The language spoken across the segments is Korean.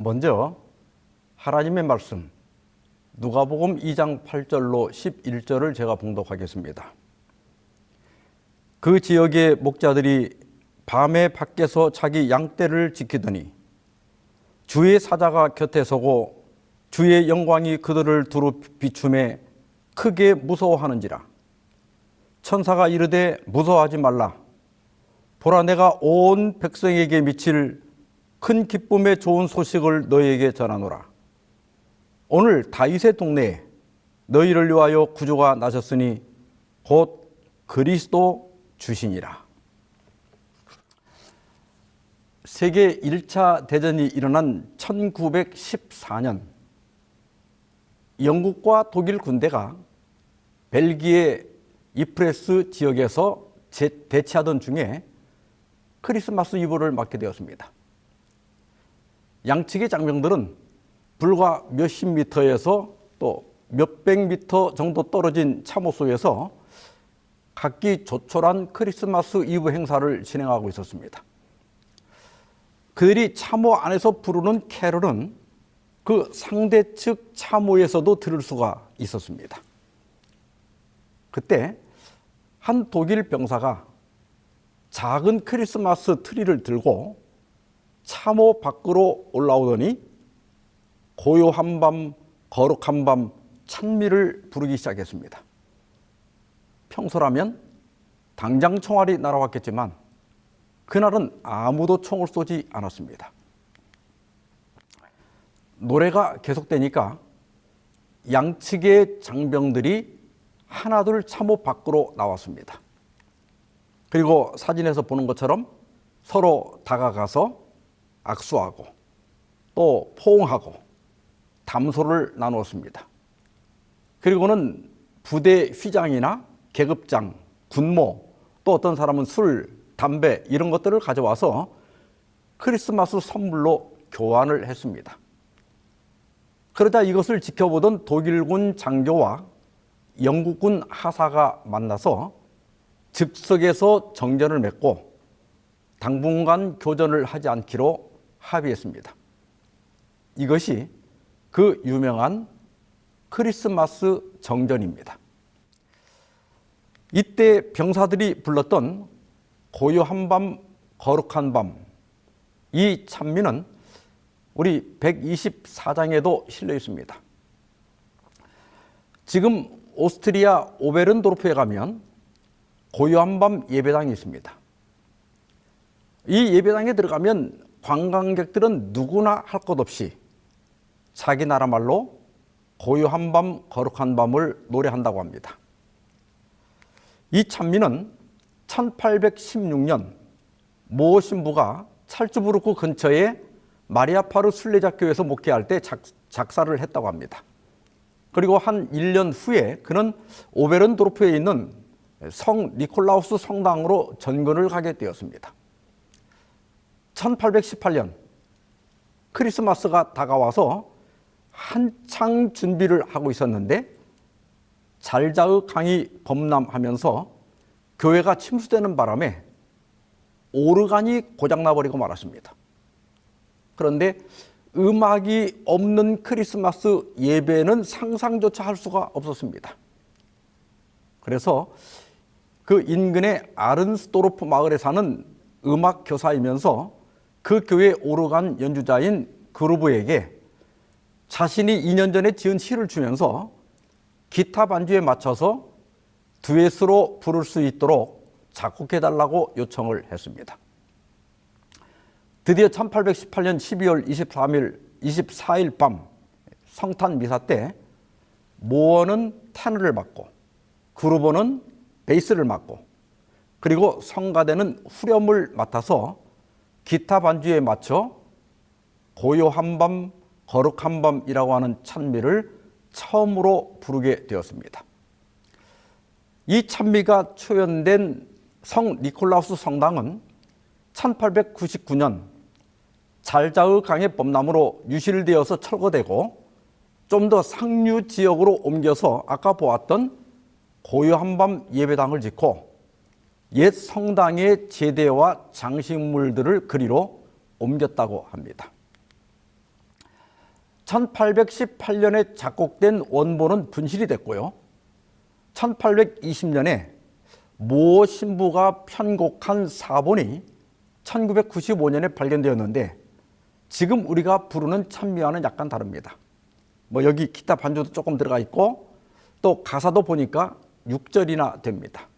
먼저 하나님의 말씀 누가복음 2장 8절로 11절을 제가 봉독하겠습니다. 그 지역의 목자들이 밤에 밖에서 자기 양떼를 지키더니 주의 사자가 곁에 서고 주의 영광이 그들을 두루 비추매 크게 무서워하는지라. 천사가 이르되 무서워하지 말라. 보라, 내가 온 백성에게 미칠 큰 기쁨의 좋은 소식을 너희에게 전하노라. 오늘 다윗의 동네에 너희를 위하여 구주가 나셨으니 곧 그리스도 주시니라. 세계 1차 대전이 일어난 1914년 영국과 독일 군대가 벨기에 이프레스 지역에서 대치하던 중에 크리스마스 이브를 맞게 되었습니다. 양측의 장병들은 불과 몇십 미터에서 또 몇백 미터 정도 떨어진 참호 속에서 각기 조촐한 크리스마스 이브 행사를 진행하고 있었습니다. 그들이 참호 안에서 부르는 캐럴은 그 상대 측 참호에서도 들을 수가 있었습니다. 그때 한 독일 병사가 작은 크리스마스 트리를 들고 참호 밖으로 올라오더니 고요한 밤, 거룩한 밤, 찬미를 부르기 시작했습니다. 평소라면 당장 총알이 날아왔겠지만 그날은 아무도 총을 쏘지 않았습니다. 노래가 계속되니까 양측의 장병들이 하나둘 참호 밖으로 나왔습니다. 그리고 사진에서 보는 것처럼 서로 다가가서 악수하고 또 포옹하고 담소를 나누었습니다. 그리고는 부대 휘장이나 계급장, 군모, 또 어떤 사람은 술, 담배 이런 것들을 가져와서 크리스마스 선물로 교환을 했습니다. 그러자 이것을 지켜보던 독일군 장교와 영국군 하사가 만나서 즉석에서 정전을 맺고 당분간 교전을 하지 않기로 합의했습니다. 이것이 그 유명한 크리스마스 정전입니다. 이때 병사들이 불렀던 고요한 밤, 거룩한 밤, 이 찬미는 우리 124장에도 실려 있습니다. 지금 오스트리아 오베른도르프에 가면 고요한 밤 예배당이 있습니다. 이 예배당에 들어가면 관광객들은 누구나 할 것 없이 자기 나라 말로 고요한 밤, 거룩한 밤을 노래한다고 합니다. 이 찬미는 1816년 모 신부가 찰츠부르크 근처에 마리아파르 순례자 교회에서 목회할 때 작사를 했다고 합니다. 그리고 한 1년 후에 그는 오베른도르프에 있는 성 니콜라우스 성당으로 전근을 가게 되었습니다. 1818년 크리스마스가 다가와서 한창 준비를 하고 있었는데 잘자의 강이 범람하면서 교회가 침수되는 바람에 오르간이 고장나버리고 말았습니다. 그런데 음악이 없는 크리스마스 예배는 상상조차 할 수가 없었습니다. 그래서 그 인근의 아른스도르프 마을에 사는 음악 교사이면서 그 교회 오르간 연주자인 그루브에게 자신이 2년 전에 지은 시를 주면서 기타 반주에 맞춰서 듀엣으로 부를 수 있도록 작곡해달라고 요청을 했습니다. 드디어 1818년 12월 24일 밤 성탄 미사 때 모어는 테너를 맡고 그루버는 베이스를 맡고 그리고 성가대는 후렴을 맡아서 기타 반주에 맞춰 고요한 밤, 거룩한 밤이라고 하는 찬미를 처음으로 부르게 되었습니다. 이 찬미가 초연된 성 니콜라우스 성당은 1899년 잘자의 강의 범람으로 유실되어서 철거되고 좀 더 상류 지역으로 옮겨서 아까 보았던 고요한 밤 예배당을 짓고 옛 성당의 제대와 장식물들을 그리로 옮겼다고 합니다. 1818년에 작곡된 원본은 분실이 됐고요. 1820년에 모 신부가 편곡한 사본이 1995년에 발견되었는데 지금 우리가 부르는 찬미와는 약간 다릅니다. 뭐 여기 기타 반주도 조금 들어가 있고 또 가사도 보니까 6절이나 됩니다.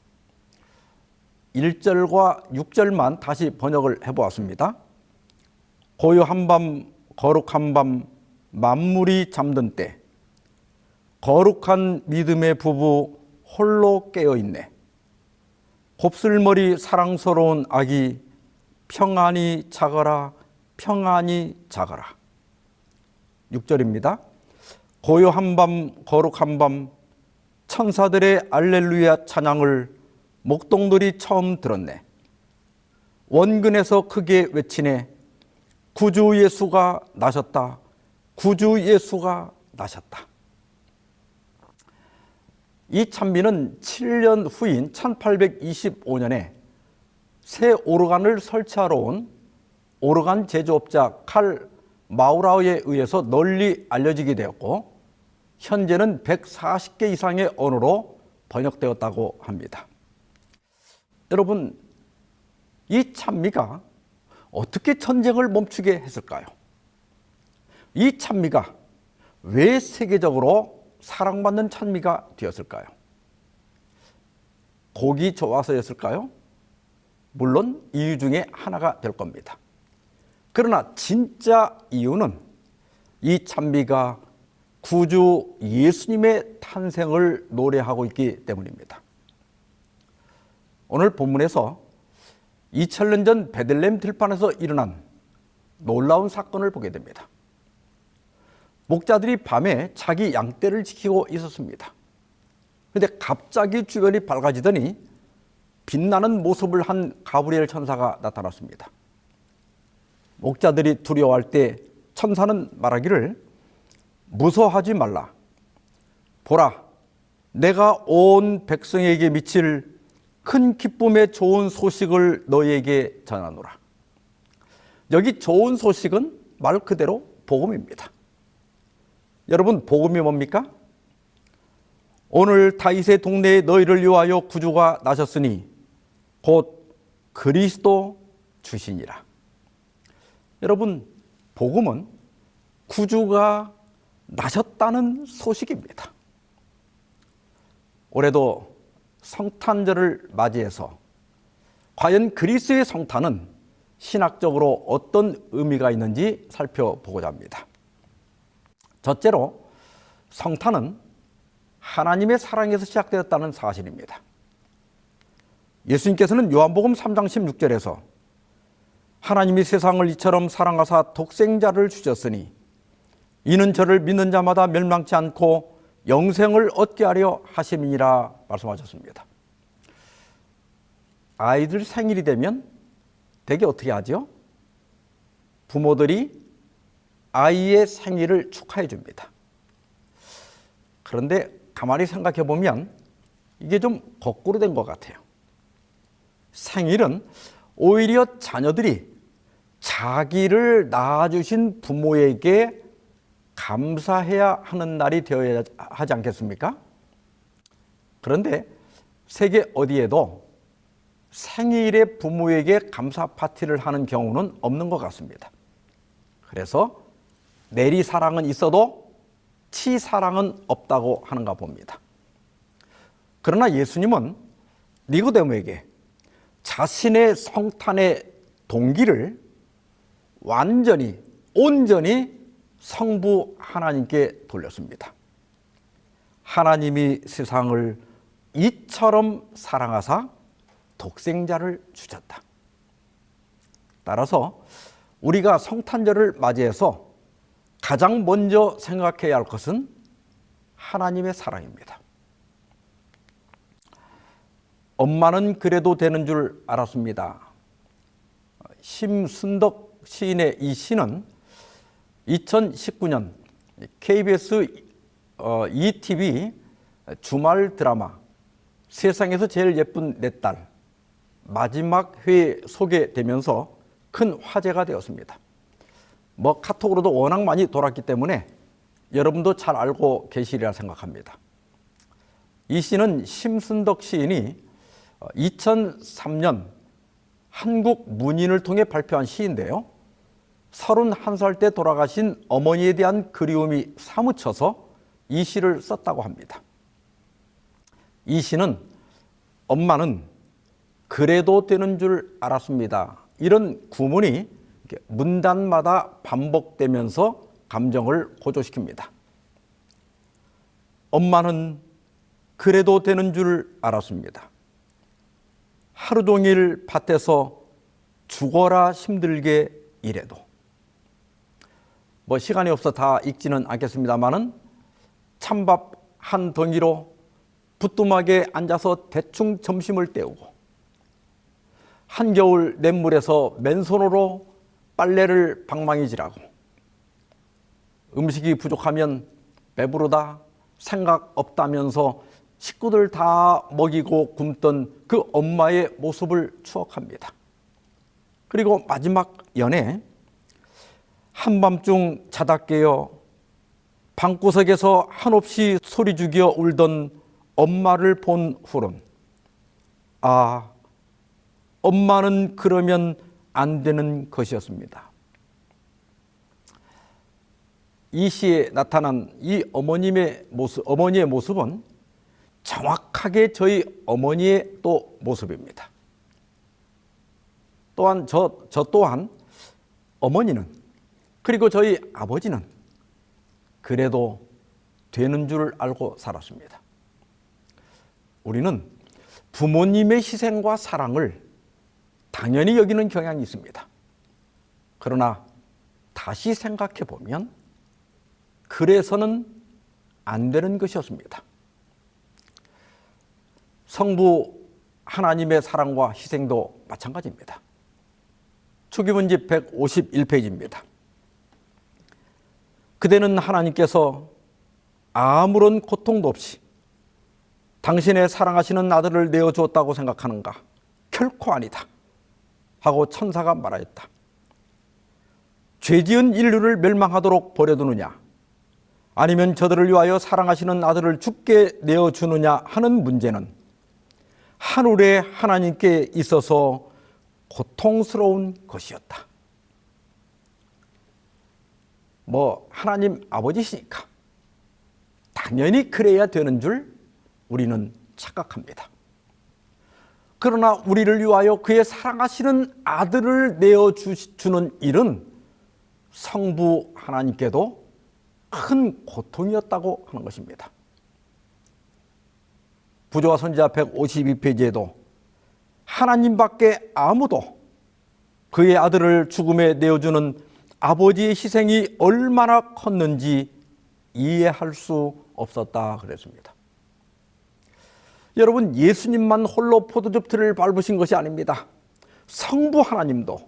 1절과 6절만 다시 번역을 해보았습니다. 고요한 밤 거룩한 밤 만물이 잠든 때 거룩한 믿음의 부부 홀로 깨어있네. 곱슬머리 사랑스러운 아기 평안히 자거라 평안히 자거라. 6절입니다. 고요한 밤 거룩한 밤 천사들의 알렐루야 찬양을 목동들이 처음 들었네. 원근에서 크게 외치네. 구주 예수가 나셨다. 구주 예수가 나셨다. 이 찬미는 7년 후인 1825년에 새 오르간을 설치하러 온 오르간 제조업자 칼 마우라우에 의해서 널리 알려지게 되었고 현재는 140개 이상의 언어로 번역되었다고 합니다. 여러분, 이 찬미가 어떻게 전쟁을 멈추게 했을까요? 이 찬미가 왜 세계적으로 사랑받는 찬미가 되었을까요? 곡이 좋아서였을까요? 물론 이유 중에 하나가 될 겁니다. 그러나 진짜 이유는 이 찬미가 구주 예수님의 탄생을 노래하고 있기 때문입니다. 오늘 본문에서 2000년 전 베들레헴 들판에서 일어난 놀라운 사건을 보게 됩니다. 목자들이 밤에 자기 양떼를 지키고 있었습니다. 그런데 갑자기 주변이 밝아지더니 빛나는 모습을 한 가브리엘 천사가 나타났습니다. 목자들이 두려워할 때 천사는 말하기를 무서워하지 말라. 보라, 내가 온 백성에게 미칠 큰 기쁨의 좋은 소식을 너희에게 전하노라. 여기 좋은 소식은 말 그대로 복음입니다. 여러분, 복음이 뭡니까? 오늘 다윗의 동네에 너희를 위하여 구주가 나셨으니 곧 그리스도 주시니라. 여러분, 복음은 구주가 나셨다는 소식입니다. 올해도 성탄절을 맞이해서 과연 그리스도의 성탄은 신학적으로 어떤 의미가 있는지 살펴보고자 합니다. 첫째로 성탄은 하나님의 사랑에서 시작되었다는 사실입니다. 예수님께서는 요한복음 3장 16절에서 하나님이 세상을 이처럼 사랑하사 독생자를 주셨으니 이는 저를 믿는 자마다 멸망치 않고 영생을 얻게 하려 하심이니라 말씀하셨습니다. 아이들 생일이 되면 대개 어떻게 하죠? 부모들이 아이의 생일을 축하해 줍니다. 그런데 가만히 생각해 보면 이게 좀 거꾸로 된 것 같아요. 생일은 오히려 자녀들이 자기를 낳아주신 부모에게 감사해야 하는 날이 되어야 하지 않겠습니까? 그런데 세계 어디에도 생일에 부모에게 감사 파티를 하는 경우는 없는 것 같습니다. 그래서 내리사랑은 있어도 치사랑은 없다고 하는가 봅니다. 그러나 예수님은 니고데모에게 자신의 성탄의 동기를 완전히 온전히 성부 하나님께 돌렸습니다. 하나님이 세상을 이처럼 사랑하사 독생자를 주셨다. 따라서 우리가 성탄절을 맞이해서 가장 먼저 생각해야 할 것은 하나님의 사랑입니다. 엄마는 그래도 되는 줄 알았습니다. 심순덕 시인의 이 시는 2019년 KBS ETV 주말 드라마 세상에서 제일 예쁜 내 딸 마지막 회에 소개되면서 큰 화제가 되었습니다. 카톡으로도 워낙 많이 돌았기 때문에 여러분도 잘 알고 계시리라 생각합니다. 이 시는 심순덕 시인이 2003년 한국 문인을 통해 발표한 시인데요. 31살 때 돌아가신 어머니에 대한 그리움이 사무쳐서 이 시를 썼다고 합니다. 이 시는 엄마는 그래도 되는 줄 알았습니다. 이런 구문이 문단마다 반복되면서 감정을 고조시킵니다. 엄마는 그래도 되는 줄 알았습니다. 하루 종일 밭에서 죽어라 힘들게 일해도. 시간이 없어 다 읽지는 않겠습니다만은 찬밥 한 덩이로 부뚜막에 앉아서 대충 점심을 때우고 한겨울 냇물에서 맨손으로 빨래를 방망이질하고 음식이 부족하면 배부르다 생각 없다면서 식구들 다 먹이고 굶던 그 엄마의 모습을 추억합니다. 그리고 마지막 연에 한밤중 자다 깨어 방구석에서 한없이 소리 죽여 울던 엄마를 본 후론 아, 엄마는 그러면 안 되는 것이었습니다. 이 시에 나타난 이 어머니의 모습은 정확하게 저희 어머니의 또 모습입니다. 또한 저 또한 어머니는 그리고 저희 아버지는 그래도 되는 줄 알고 살았습니다. 우리는 부모님의 희생과 사랑을 당연히 여기는 경향이 있습니다. 그러나 다시 생각해 보면 그래서는 안 되는 것이었습니다. 성부 하나님의 사랑과 희생도 마찬가지입니다. 초기문집 151페이지입니다. 그대는 하나님께서 아무런 고통도 없이 당신의 사랑하시는 아들을 내어주었다고 생각하는가? 결코 아니다. 하고 천사가 말하였다. 죄지은 인류를 멸망하도록 버려두느냐? 아니면 저들을 위하여 사랑하시는 아들을 죽게 내어주느냐 하는 문제는 하늘의 하나님께 있어서 고통스러운 것이었다. 하나님 아버지시니까 당연히 그래야 되는 줄 우리는 착각합니다. 그러나 우리를 위하여 그의 사랑하시는 아들을 내어주는 일은 성부 하나님께도 큰 고통이었다고 하는 것입니다. 부조와 선지자 152페이지에도 하나님밖에 아무도 그의 아들을 죽음에 내어주는 아버지의 희생이 얼마나 컸는지 이해할 수 없었다 그랬습니다. 여러분, 예수님만 홀로 포도즙틀을 밟으신 것이 아닙니다. 성부 하나님도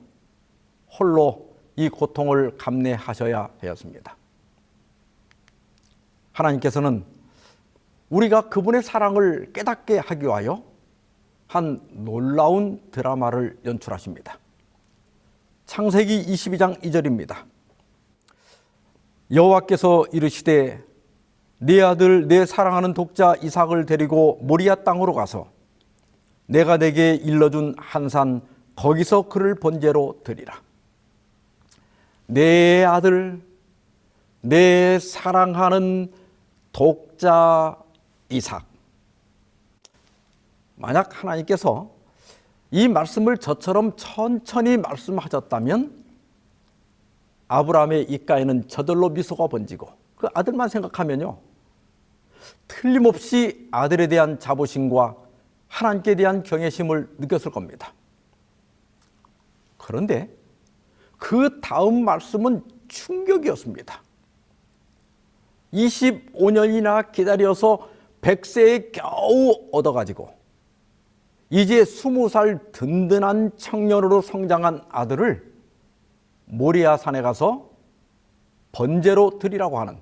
홀로 이 고통을 감내하셔야 하였습니다. 하나님께서는 우리가 그분의 사랑을 깨닫게 하기 위하여 한 놀라운 드라마를 연출하십니다. 창세기 22장 2절입니다. 여호와께서 이르시되 네 아들 내 사랑하는 독자 이삭을 데리고 모리아 땅으로 가서 내가 내게 일러준 한 산 거기서 그를 번제로 드리라. 내 아들 내 사랑하는 독자 이삭. 만약 하나님께서 이 말씀을 저처럼 천천히 말씀하셨다면 아브라함의 입가에는 저절로 미소가 번지고 그 아들만 생각하면요, 틀림없이 아들에 대한 자부심과 하나님께 대한 경외심을 느꼈을 겁니다. 그런데 그 다음 말씀은 충격이었습니다. 25년이나 기다려서 100세에 겨우 얻어가지고 이제 20살 든든한 청년으로 성장한 아들을 모리아 산에 가서 번제로 드리라고 하는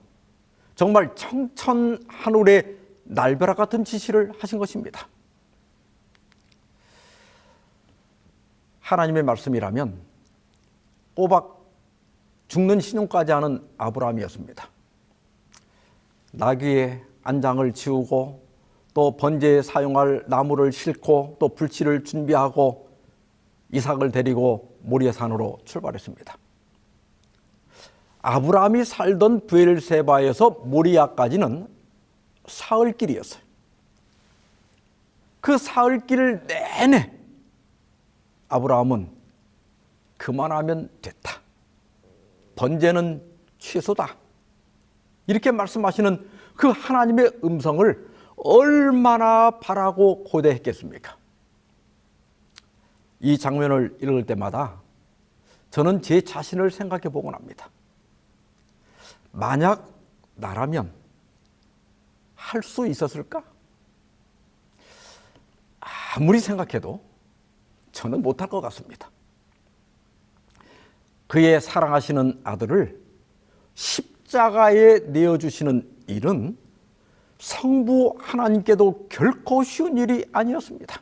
정말 청천하늘의 날벼락 같은 지시를 하신 것입니다. 하나님의 말씀이라면 꼬박 죽는 신용까지 하는 아브라함이었습니다. 나귀의 안장을 지우고 또 번제에 사용할 나무를 싣고 또 불치를 준비하고 이삭을 데리고 모리아산으로 출발했습니다. 아브라함이 살던 브엘세바에서 모리아까지는 사흘길이었어요. 그 사흘길 내내 아브라함은 그만하면 됐다. 번제는 취소다. 이렇게 말씀하시는 그 하나님의 음성을 얼마나 바라고 고대했겠습니까? 이 장면을 읽을 때마다 저는 제 자신을 생각해 보곤 합니다. 만약 나라면 할 수 있었을까? 아무리 생각해도 저는 못할 것 같습니다. 그의 사랑하시는 아들을 십자가에 내어주시는 일은 성부 하나님께도 결코 쉬운 일이 아니었습니다.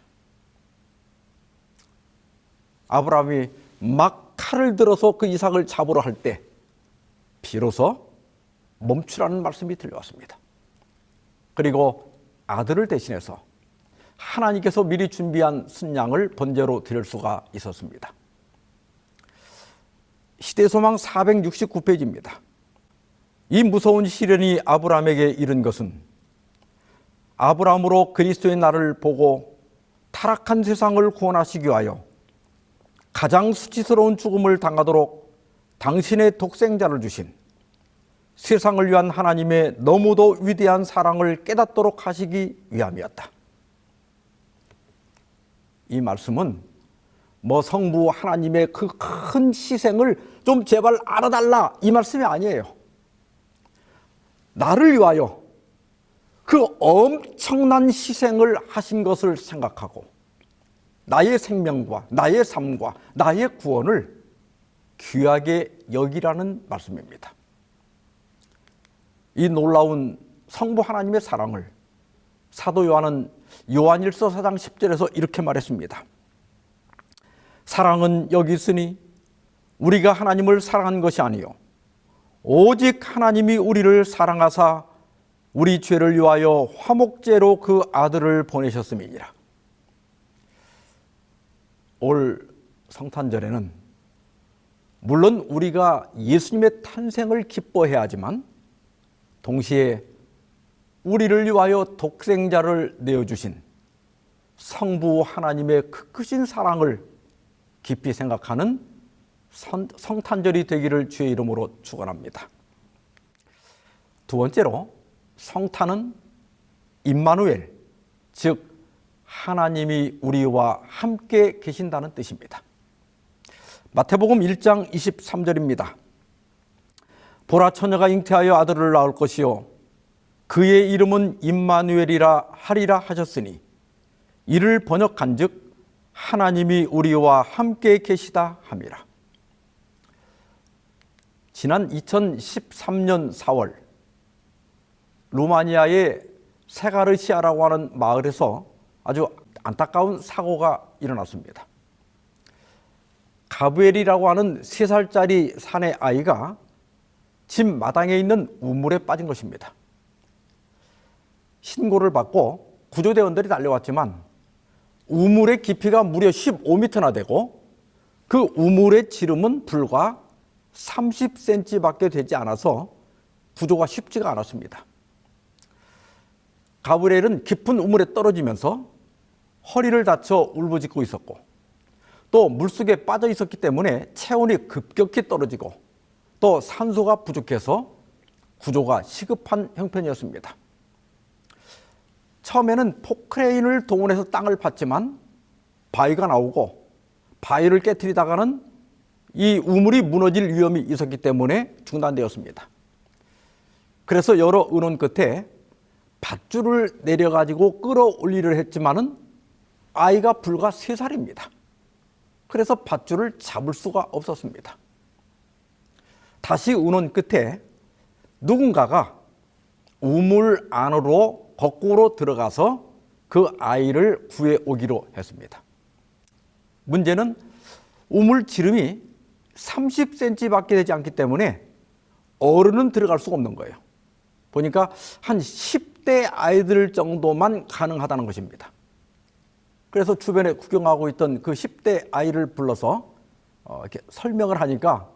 아브라함이 막 칼을 들어서 그 이삭을 잡으러 할 때 비로소 멈추라는 말씀이 들려왔습니다. 그리고 아들을 대신해서 하나님께서 미리 준비한 순양을 번제로 드릴 수가 있었습니다. 시대소망 469페이지입니다. 이 무서운 시련이 아브라함에게 이른 것은 아브라함으로 그리스도의 날을 보고 타락한 세상을 구원하시기 위하여 가장 수치스러운 죽음을 당하도록 당신의 독생자를 주신 세상을 위한 하나님의 너무도 위대한 사랑을 깨닫도록 하시기 위함이었다. 이 말씀은 성부 하나님의 그 큰 희생을 좀 제발 알아달라 이 말씀이 아니에요. 나를 위하여 그 엄청난 희생을 하신 것을 생각하고 나의 생명과 나의 삶과 나의 구원을 귀하게 여기라는 말씀입니다. 이 놀라운 성부 하나님의 사랑을 사도 요한은 요한일서 4장 10절에서 이렇게 말했습니다. 사랑은 여기 있으니 우리가 하나님을 사랑한 것이 아니요 오직 하나님이 우리를 사랑하사 우리 죄를 위하여 화목제로 그 아들을 보내셨음이니라. 올 성탄절에는 물론 우리가 예수님의 탄생을 기뻐해야 하지만 동시에 우리를 위하여 독생자를 내어주신 성부 하나님의 그 크신 사랑을 깊이 생각하는 성탄절이 되기를 주의 이름으로 축원합니다. 두 번째로 성탄은 임마누엘, 즉 하나님이 우리와 함께 계신다는 뜻입니다. 마태복음 1장 23절입니다. 보라 처녀가 잉태하여 아들을 낳을 것이요 그의 이름은 임마누엘이라 하리라 하셨으니 이를 번역한즉 하나님이 우리와 함께 계시다 함이라. 지난 2013년 4월 루마니아의 세가르시아라고 하는 마을에서 아주 안타까운 사고가 일어났습니다. 가브엘이라고 하는 3살짜리 사내 아이가 집 마당에 있는 우물에 빠진 것입니다. 신고를 받고 구조대원들이 달려왔지만 우물의 깊이가 무려 15m나 되고 그 우물의 지름은 불과 30cm밖에 되지 않아서 구조가 쉽지가 않았습니다. 가브리엘은 깊은 우물에 떨어지면서 허리를 다쳐 울부짖고 있었고 또 물속에 빠져 있었기 때문에 체온이 급격히 떨어지고 또 산소가 부족해서 구조가 시급한 형편이었습니다. 처음에는 포크레인을 동원해서 땅을 팠지만 바위가 나오고 바위를 깨트리다가는 이 우물이 무너질 위험이 있었기 때문에 중단되었습니다. 그래서 여러 의논 끝에 밧줄을 내려가지고 끌어올리려 했지만은 아이가 불과 3살입니다. 그래서 밧줄을 잡을 수가 없었습니다. 다시 의논 끝에 누군가가 우물 안으로 거꾸로 들어가서 그 아이를 구해오기로 했습니다. 문제는 우물 지름이 30cm밖에 되지 않기 때문에 어른은 들어갈 수가 없는 거예요. 보니까 한 10대 아이들 정도만 가능하다는 것입니다. 그래서 주변에 구경하고 있던 그 10대 아이를 불러서 이렇게 설명을 하니까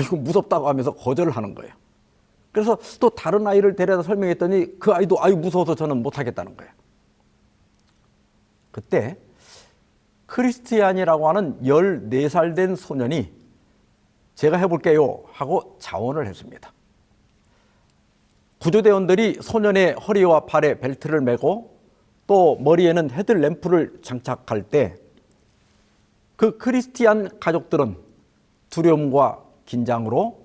이거 무섭다고 하면서 거절을 하는 거예요. 그래서 또 다른 아이를 데려다 설명했더니 그 아이도 무서워서 저는 못하겠다는 거예요. 그때 크리스티안이라고 하는 14살 된 소년이 제가 해볼게요 하고 자원을 했습니다. 구조대원들이 소년의 허리와 팔에 벨트를 매고 또 머리에는 헤드램프를 장착할 때 그 크리스티안 가족들은 두려움과 긴장으로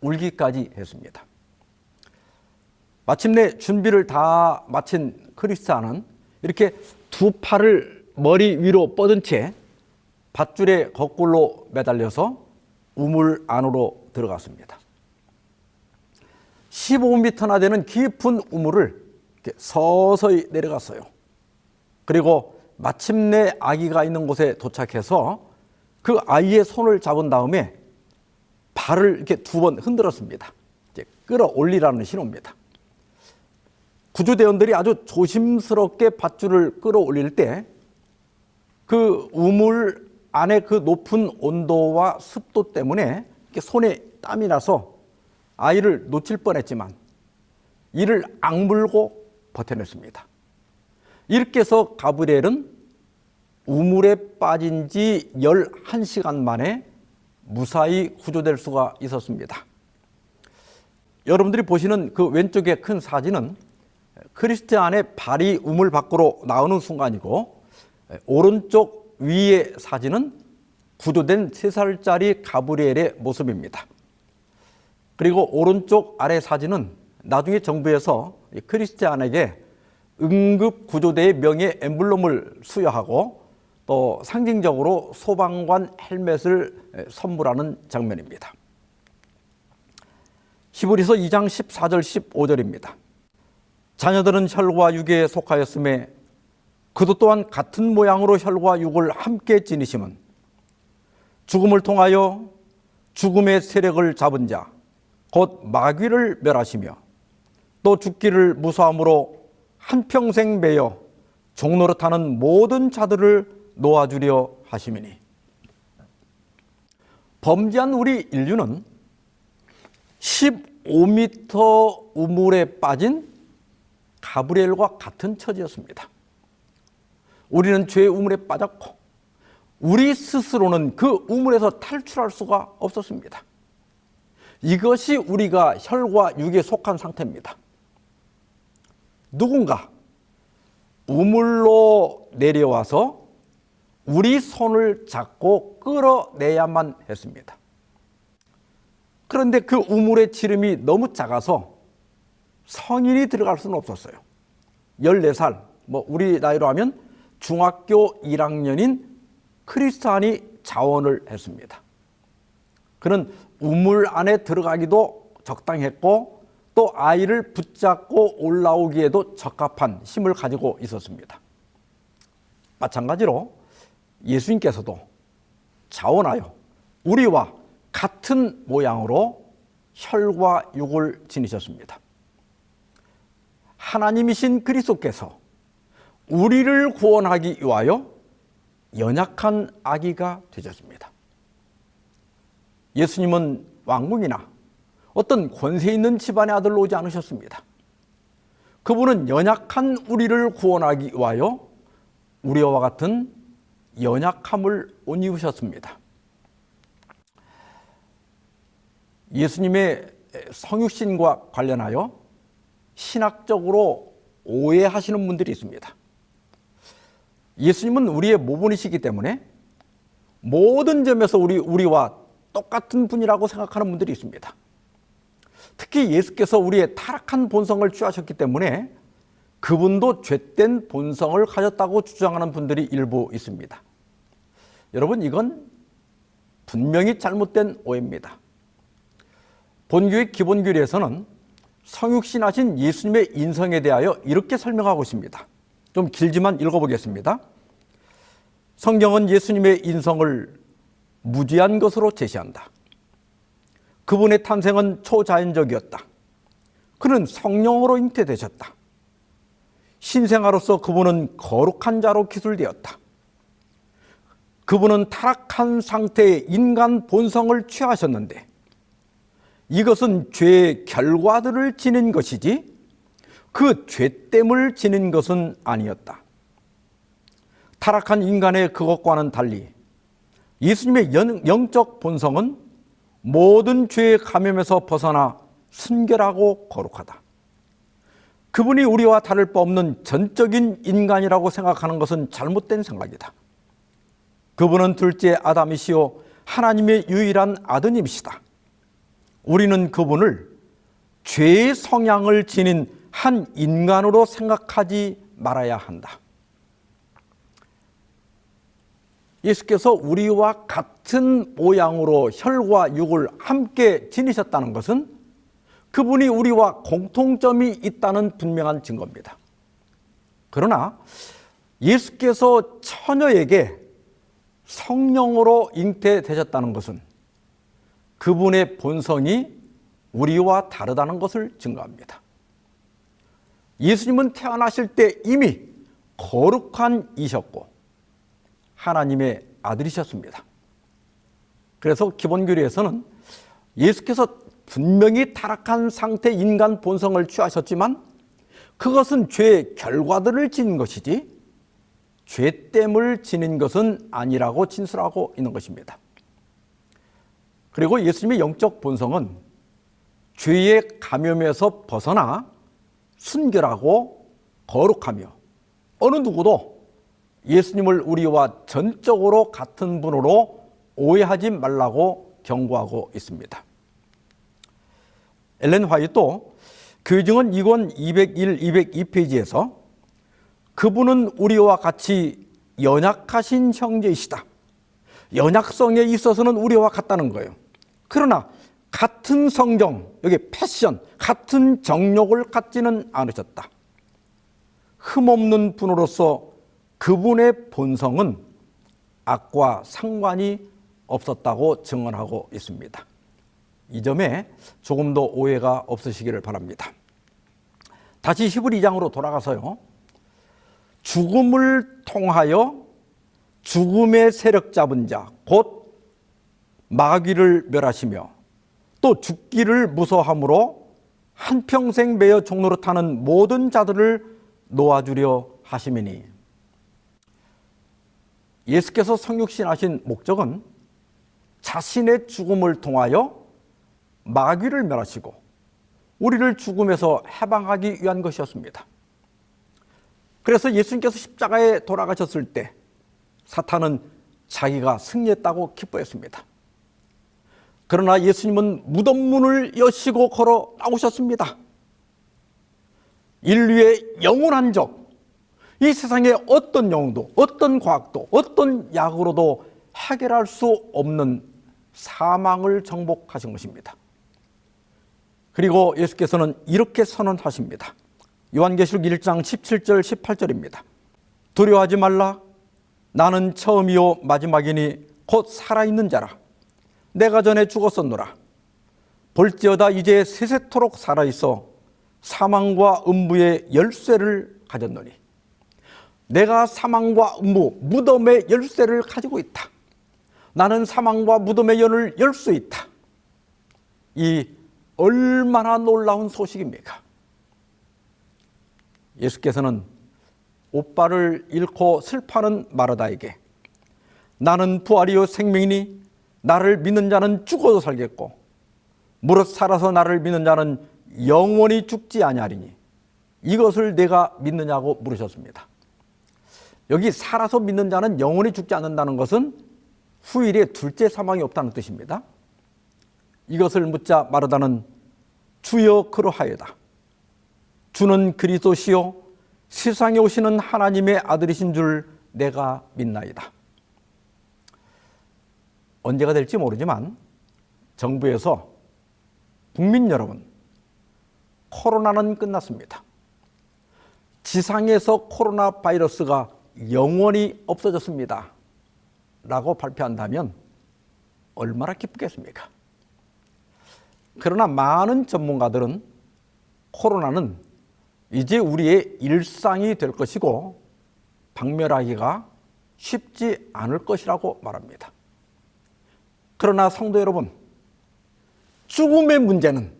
울기까지 했습니다. 마침내 준비를 다 마친 크리스티안은 이렇게 두 팔을 머리 위로 뻗은 채 밧줄에 거꾸로 매달려서 우물 안으로 들어갔습니다. 15m나 되는 깊은 우물을 이렇게 서서히 내려갔어요. 그리고 마침내 아기가 있는 곳에 도착해서 그 아이의 손을 잡은 다음에 발을 이렇게 2번 흔들었습니다. 이제 끌어올리라는 신호입니다. 구조대원들이 아주 조심스럽게 밧줄을 끌어올릴 때 그 우물 안에 그 높은 온도와 습도 때문에 이렇게 손에 땀이 나서 아이를 놓칠 뻔했지만 이를 악물고 버텨냈습니다. 이렇게 해서 가브리엘은 우물에 빠진 지 11시간 만에 무사히 구조될 수가 있었습니다. 여러분들이 보시는 그 왼쪽의 큰 사진은 크리스티안의 발이 우물 밖으로 나오는 순간이고, 오른쪽 위의 사진은 구조된 3살짜리 가브리엘의 모습입니다. 그리고 오른쪽 아래 사진은 나중에 정부에서 크리스티안에게 응급 구조대의 명예 엠블럼을 수여하고 또 상징적으로 소방관 헬멧을 선물하는 장면입니다. 히브리서 2장 14절 15절입니다. 자녀들은 혈과 육에 속하였음에 그도 또한 같은 모양으로 혈과 육을 함께 지니심은 죽음을 통하여 죽음의 세력을 잡은 자 곧 마귀를 멸하시며 또 죽기를 무서함으로 한평생 매여 종노릇하는 모든 자들을 놓아주려 하심이니. 범죄한 우리 인류는 15m 우물에 빠진 가브리엘과 같은 처지였습니다. 우리는 죄의 우물에 빠졌고 우리 스스로는 그 우물에서 탈출할 수가 없었습니다. 이것이 우리가 혈과 육에 속한 상태입니다. 누군가 우물로 내려와서 우리 손을 잡고 끌어내야만 했습니다. 그런데 그 우물의 지름이 너무 작아서 성인이 들어갈 수는 없었어요. 14살, 우리 나이로 하면 중학교 1학년인 크리스티안이 자원을 했습니다. 그는 우물 안에 들어가기도 적당했고 또 아이를 붙잡고 올라오기에도 적합한 힘을 가지고 있었습니다. 마찬가지로 예수님께서도 자원하여 우리와 같은 모양으로 혈과 육을 지니셨습니다. 하나님이신 그리스도께서 우리를 구원하기 위하여 연약한 아기가 되셨습니다. 예수님은 왕궁이나 어떤 권세 있는 집안의 아들로 오지 않으셨습니다. 그분은 연약한 우리를 구원하기 위하여 우리와 같은 연약함을 옷 입으셨습니다. 예수님의 성육신과 관련하여 신학적으로 오해하시는 분들이 있습니다. 예수님은 우리의 모본이시기 때문에 모든 점에서 우리와 똑같은 분이라고 생각하는 분들이 있습니다. 특히 예수께서 우리의 타락한 본성을 취하셨기 때문에 그분도 죄된 본성을 가졌다고 주장하는 분들이 일부 있습니다. 여러분, 이건 분명히 잘못된 오해입니다. 본교의 기본교리에서는 성육신하신 예수님의 인성에 대하여 이렇게 설명하고 있습니다. 좀 길지만 읽어보겠습니다. 성경은 예수님의 인성을 무지한 것으로 제시한다. 그분의 탄생은 초자연적이었다. 그는 성령으로 잉태되셨다. 신생아로서 그분은 거룩한 자로 기술되었다. 그분은 타락한 상태의 인간 본성을 취하셨는데 이것은 죄의 결과들을 지닌 것이지 그 죄됨을 지닌 것은 아니었다. 타락한 인간의 그것과는 달리 예수님의 영적 본성은 모든 죄의 감염에서 벗어나 순결하고 거룩하다. 그분이 우리와 다를 바 없는 전적인 인간이라고 생각하는 것은 잘못된 생각이다. 그분은 둘째 아담이시요 하나님의 유일한 아드님이시다. 우리는 그분을 죄의 성향을 지닌 한 인간으로 생각하지 말아야 한다. 예수께서 우리와 같은 모양으로 혈과 육을 함께 지니셨다는 것은 그분이 우리와 공통점이 있다는 분명한 증거입니다. 그러나 예수께서 처녀에게 성령으로 잉태되셨다는 것은 그분의 본성이 우리와 다르다는 것을 증거합니다. 예수님은 태어나실 때 이미 거룩한 이셨고 하나님의 아들이셨습니다. 그래서 기본교리에서는 예수께서 분명히 타락한 상태 인간 본성을 취하셨지만 그것은 죄의 결과들을 지닌 것이지 죄됨을 지닌 것은 아니라고 진술하고 있는 것입니다. 그리고 예수님의 영적 본성은 죄의 감염에서 벗어나 순결하고 거룩하며 어느 누구도 예수님을 우리와 전적으로 같은 분으로 오해하지 말라고 경고하고 있습니다. 엘렌 화이트도 교증은 2권 201, 202페이지에서 그분은 우리와 같이 연약하신 형제이시다. 연약성에 있어서는 우리와 같다는 거예요. 그러나 같은 성정, 여기 패션, 같은 정욕을 갖지는 않으셨다. 흠없는 분으로서 그분의 본성은 악과 상관이 없었다고 증언하고 있습니다. 이 점에 조금 더 오해가 없으시기를 바랍니다. 다시 히브리 2장으로 돌아가서요. 죽음을 통하여 죽음의 세력 잡은 자, 곧 마귀를 멸하시며 또 죽기를 무서함으로 한평생 매여 종로로 타는 모든 자들을 놓아주려 하심이니. 예수께서 성육신하신 목적은 자신의 죽음을 통하여 마귀를 멸하시고 우리를 죽음에서 해방하기 위한 것이었습니다. 그래서 예수님께서 십자가에 돌아가셨을 때 사탄은 자기가 승리했다고 기뻐했습니다. 그러나 예수님은 무덤 문을 여시고 걸어 나오셨습니다. 인류의 영원한 적, 이 세상의 어떤 영도, 어떤 과학도, 어떤 약으로도 해결할 수 없는 사망을 정복하신 것입니다. 그리고 예수께서는 이렇게 선언하십니다. 요한계시록 1장 17절 18절입니다. 두려워하지 말라. 나는 처음이요 마지막이니 곧 살아있는 자라. 내가 전에 죽었었노라. 볼지어다 이제 세세토록 살아있어 사망과 음부의 열쇠를 가졌노니. 내가 사망과 음부, 무덤의 열쇠를 가지고 있다. 나는 사망과 무덤의 연을 열 수 있다. 이 얼마나 놀라운 소식입니까? 예수께서는 오빠를 잃고 슬퍼하는 마르다에게 나는 부활이요 생명이니 나를 믿는 자는 죽어도 살겠고 무릇 살아서 나를 믿는 자는 영원히 죽지 아니하리니 이것을 내가 믿느냐고 물으셨습니다. 여기 살아서 믿는 자는 영원히 죽지 않는다는 것은 후일에 둘째 사망이 없다는 뜻입니다. 이것을 묻자 마르다는 주여 그러하여다. 주는 그리스도시요 세상에 오시는 하나님의 아들이신 줄 내가 믿나이다. 언제가 될지 모르지만 정부에서 국민 여러분, 코로나는 끝났습니다. 지상에서 코로나 바이러스가 영원히 없어졌습니다. 라고 발표한다면 얼마나 기쁘겠습니까? 그러나 많은 전문가들은 코로나는 이제 우리의 일상이 될 것이고 박멸하기가 쉽지 않을 것이라고 말합니다. 그러나 성도 여러분, 죽음의 문제는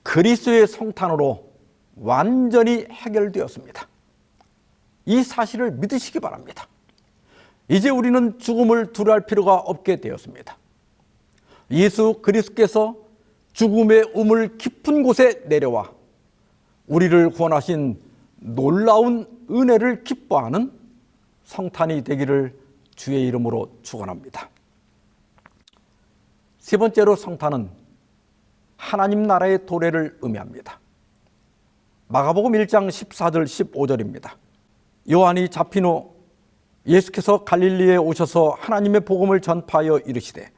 그리스도의 성탄으로 완전히 해결되었습니다. 이 사실을 믿으시기 바랍니다. 이제 우리는 죽음을 두려워할 필요가 없게 되었습니다. 예수 그리스도께서 죽음의 우물 깊은 곳에 내려와 우리를 구원하신 놀라운 은혜를 기뻐하는 성탄이 되기를 주의 이름으로 축원합니다. 세 번째로 성탄은 하나님 나라의 도래를 의미합니다. 마가복음 1장 14절 15절입니다. 요한이 잡힌 후 예수께서 갈릴리에 오셔서 하나님의 복음을 전파하여 이르시되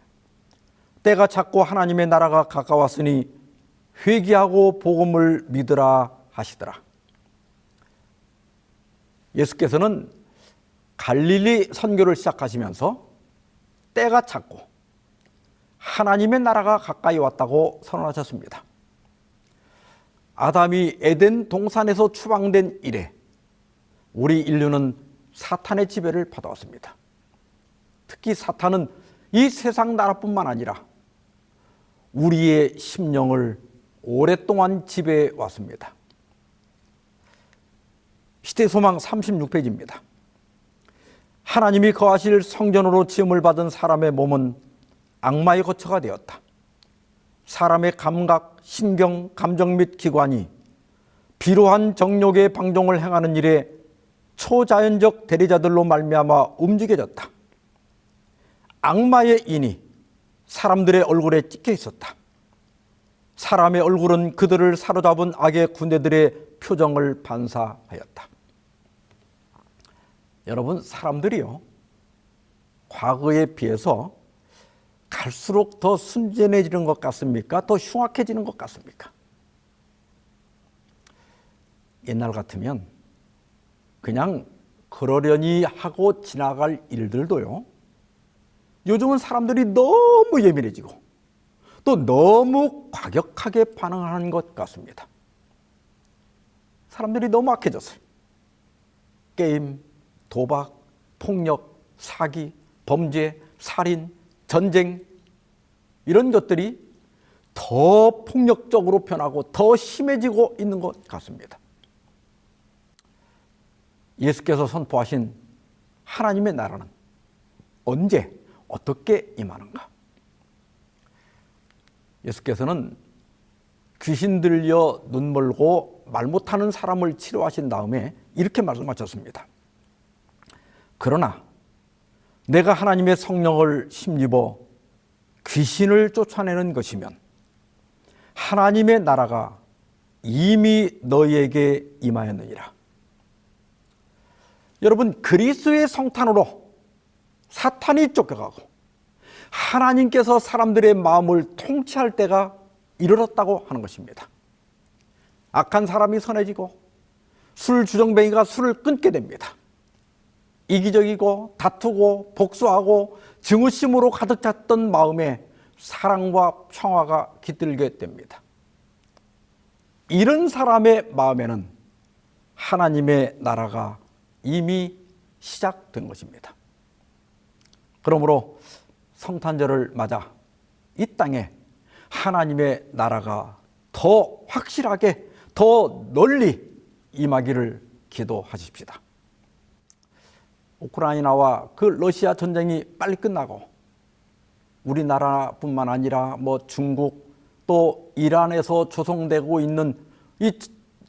때가 찼고 하나님의 나라가 가까웠으니 회개하고 복음을 믿으라 하시더라. 예수께서는 갈릴리 선교를 시작하시면서 때가 찼고 하나님의 나라가 가까이 왔다고 선언하셨습니다. 아담이 에덴 동산에서 추방된 이래 우리 인류는 사탄의 지배를 받아왔습니다. 특히 사탄은 이 세상 나라뿐만 아니라 우리의 심령을 오랫동안 지배해 왔습니다. 시대소망 36페이지입니다. 하나님이 거하실 성전으로 지음을 받은 사람의 몸은 악마의 거처가 되었다. 사람의 감각, 신경, 감정 및 기관이 비로한 정욕의 방종을 행하는 일에 초자연적 대리자들로 말미암아 움직여졌다. 악마의 인이 사람들의 얼굴에 찍혀 있었다. 사람의 얼굴은 그들을 사로잡은 악의 군대들의 표정을 반사하였다. 여러분, 사람들이요, 과거에 비해서 갈수록 더 순진해지는 것 같습니까? 더 흉악해지는 것 같습니까? 옛날 같으면 그냥 그러려니 하고 지나갈 일들도요, 요즘은 사람들이 너무 예민해지고 또 너무 과격하게 반응하는 것 같습니다. 사람들이 너무 악해졌어요. 게임, 도박, 폭력, 사기, 범죄, 살인, 전쟁, 이런 것들이 더 폭력적으로 변하고 더 심해지고 있는 것 같습니다. 예수께서 선포하신 하나님의 나라는 언제 어떻게 임하는가? 예수께서는 귀신 들려 눈 멀고 말 못하는 사람을 치료하신 다음에 이렇게 말씀하셨습니다. 그러나 내가 하나님의 성령을 힘입어 귀신을 쫓아내는 것이면 하나님의 나라가 이미 너희에게 임하였느니라. 여러분, 그리스도의 성탄으로 사탄이 쫓겨가고 하나님께서 사람들의 마음을 통치할 때가 이르렀다고 하는 것입니다. 악한 사람이 선해지고 술 주정뱅이가 술을 끊게 됩니다. 이기적이고 다투고 복수하고 증오심으로 가득 찼던 마음에 사랑과 평화가 깃들게 됩니다. 이런 사람의 마음에는 하나님의 나라가 이미 시작된 것입니다. 그러므로 성탄절을 맞아 이 땅에 하나님의 나라가 더 확실하게, 더 널리 임하기를 기도하십시다. 우크라이나와 그 러시아 전쟁이 빨리 끝나고 우리나라뿐만 아니라 중국 또 이란에서 조성되고 있는 이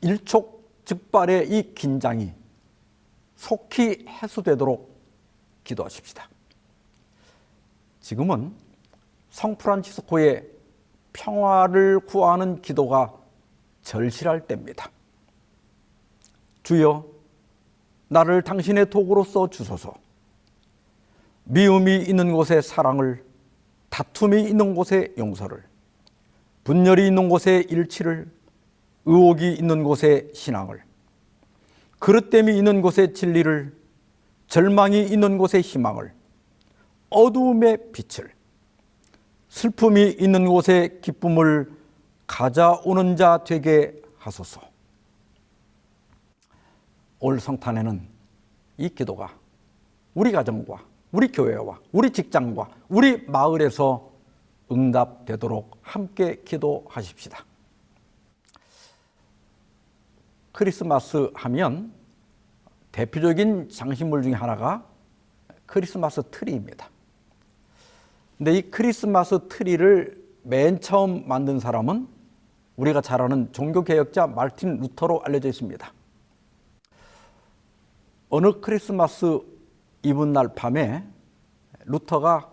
일촉즉발의 이 긴장이 속히 해소되도록 기도하십시다. 지금은 성프란치스코의 평화를 구하는 기도가 절실할 때입니다. 주여, 나를 당신의 도구로서 주소서. 미움이 있는 곳에 사랑을, 다툼이 있는 곳에 용서를, 분열이 있는 곳에 일치를, 의혹이 있는 곳에 신앙을, 그릇됨이 있는 곳에 진리를, 절망이 있는 곳에 희망을, 어두움의 빛을, 슬픔이 있는 곳에 기쁨을 가져오는 자 되게 하소서. 올 성탄에는 이 기도가 우리 가정과 우리 교회와 우리 직장과 우리 마을에서 응답되도록 함께 기도하십시다. 크리스마스 하면 대표적인 장식물 중에 하나가 크리스마스 트리입니다. 근데 이 크리스마스 트리를 맨 처음 만든 사람은 우리가 잘 아는 종교개혁자 마르틴 루터로 알려져 있습니다. 어느 크리스마스 이브날 밤에 루터가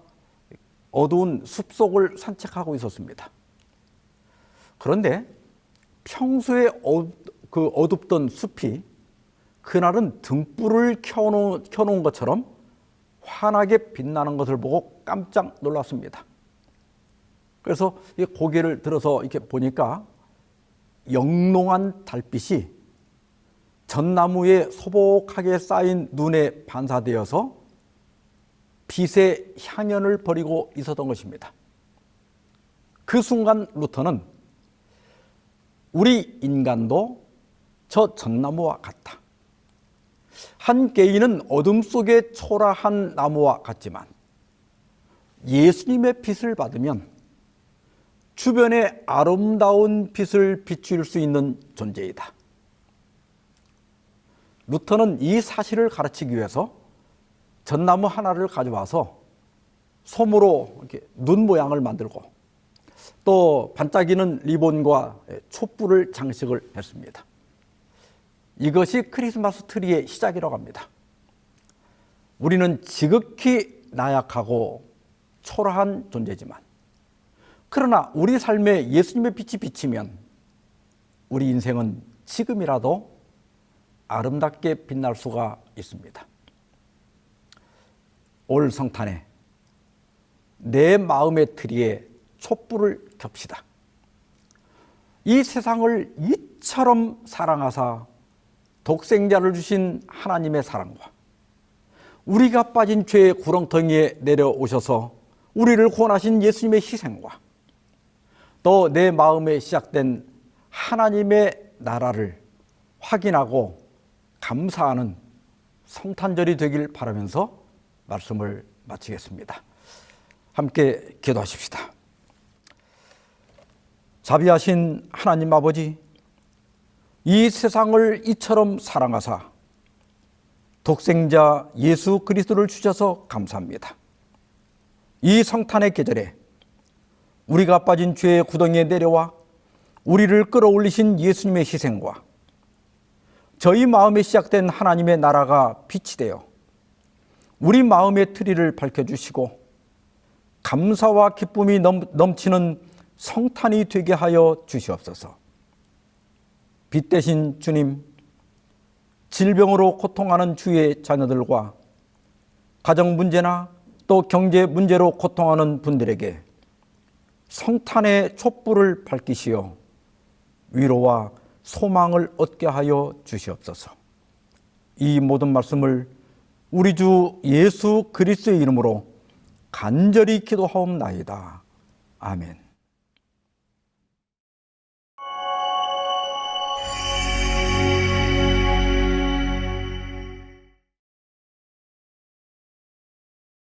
어두운 숲속을 산책하고 있었습니다. 그런데 평소에 어둡던 숲이 그날은 등불을 켜놓은 것처럼 환하게 빛나는 것을 보고 깜짝 놀랐습니다. 그래서 고개를 들어서 이렇게 보니까 영롱한 달빛이 전나무에 소복하게 쌓인 눈에 반사되어서 빛의 향연을 벌이고 있었던 것입니다. 그 순간 루터는 우리 인간도 저 전나무와 같다. 한 개인은 어둠 속에 초라한 나무와 같지만 예수님의 빛을 받으면 주변에 아름다운 빛을 비출 수 있는 존재이다. 루터는 이 사실을 가르치기 위해서 전나무 하나를 가져와서 솜으로 이렇게 눈 모양을 만들고 또 반짝이는 리본과 촛불을 장식을 했습니다. 이것이 크리스마스 트리의 시작이라고 합니다. 우리는 지극히 나약하고 초라한 존재지만 그러나 우리 삶에 예수님의 빛이 비치면 우리 인생은 지금이라도 아름답게 빛날 수가 있습니다. 올 성탄에 내 마음의 트리에 촛불을 켭시다. 이 세상을 이처럼 사랑하사 독생자를 주신 하나님의 사랑과 우리가 빠진 죄의 구렁텅이에 내려오셔서 우리를 구원하신 예수님의 희생과 또 내 마음에 시작된 하나님의 나라를 확인하고 감사하는 성탄절이 되길 바라면서 말씀을 마치겠습니다. 함께 기도하십시다. 자비하신 하나님 아버지, 이 세상을 이처럼 사랑하사 독생자 예수 그리스도를 주셔서 감사합니다. 이 성탄의 계절에 우리가 빠진 죄의 구덩이에 내려와 우리를 끌어올리신 예수님의 희생과 저희 마음에 시작된 하나님의 나라가 빛이 되어 우리 마음의 트리를 밝혀주시고 감사와 기쁨이 넘치는 성탄이 되게 하여 주시옵소서. 빛 대신 주님, 질병으로 고통하는 주의 자녀들과 가정 문제나 또 경제 문제로 고통하는 분들에게 성탄의 촛불을 밝히시어 위로와 소망을 얻게 하여 주시옵소서. 이 모든 말씀을 우리 주 예수 그리스도의 이름으로 간절히 기도하옵나이다. 아멘.